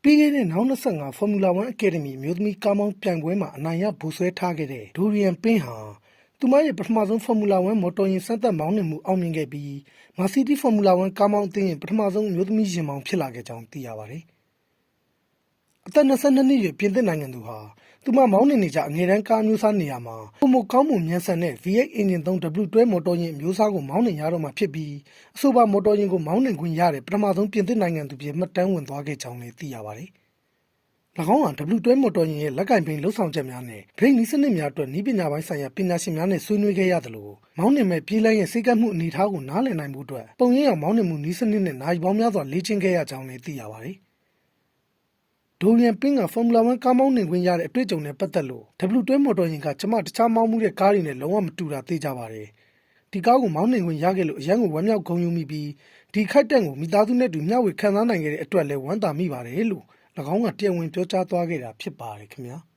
ပြီးခဲ့တဲ့နောက်25 Formula 1 Academy မျိုးသမီးကားမောင်းပြိုင်ပွဲမှာအနိုင်ရဗိုလ်စွဲထားခဲ့တဲ့ Dorian Pin ဟာသူမရဲ့ပထမဆုံး Formula 1 မော်တော်ယာဉ်စမ်းသပ်မောင်းနှင်မှုအောင်မြင်ခဲ့ပြီး Mercedes Formula 1 ကားမောင်းအသင်းရဲ့ပထမဆုံးအမျိုးသမီးယာဉ်မောင်းဖြစ်လာခဲ့ကြောင်းသိရပါတယ်။အသက်22နှစ်အရွယ်ပြင်သစ်နိုင်ငံသူဟာသူမမောင်းနှင်နေကြအငယ်တန်းကားမျိုးစားနေရာမှာပုံမကောင်းမှုမြန်ဆန်တဲ့ V8 အင်ဂျင်သုံး W12 မော်တော်ယာဉ်မျိုးစားကိုမောင်းနှင်ရတော့မှာဖြစ်ပြီးအဆိုပါမော်တော်ယာဉ်ကိုမောင်းနှင်ခွင့်ရတဲ့ပထမဆုံးပြင်သစ်နိုင်ငံသူဖြစ်မှတ်တမ်းဝင်သွားခဲ့ကြောင်းလည်းသိရပါတယ်။၎င်းဟာ W12 မော်တော်ယာဉ်ရဲ့လက်ကင်ဘိန်းလှုပ်ဆောင်ချက်များနဲ့ဘရိတ်နည်းစနစ်များအတွက်နည်းပညာပိုင်းဆိုင်ရာပညာရှင်များနဲ့ဆွေးနွေးခဲ့ရသလိုမောင်းနှင်မဲ့ပြေးလမ်းရဲ့စိတ်ကပ်မှုအနေအထားကိုနားလည်နိုင်မှုအတွက်ပုံရိပ်အောင်မောင်းနှင်မှုနည်းစနစ်နဲ့နိုင်ပေါင်းများစွာလေ့ကျင့်ခဲ့ရကြောင်းလည်းသိရပါတယ်။ Dorian Pin က Formula 1 ကားမောင်းနှင်ခွင့်ရတဲ့အတွေ့အကြုံနဲ့ပတ်သက်လို့ W12 မော်တော်ယာဉ်ကကျမတခြားမောင်းမှုတဲ့ကားတွေနဲ့လုံးဝမတူတာသိကြပါတယ်။ဒီကားကိုမောင်းနှင်ခွင့်ရခဲ့လို့အရန်ကိုဝမ်းမြောက်ဂုဏ်ယူမိပြီးဒီခိုက်တန့်ကိုမိသားစုနဲ့တူမျှဝေခံစားနိုင်ခဲ့တဲ့အတွက်လည်းဝမ်းသာမိပါတယ်လို့၎င်းကတရားဝင်ပြောကြားသွားခဲ့တာဖြစ်ပါတယ်ခင်ဗျာ။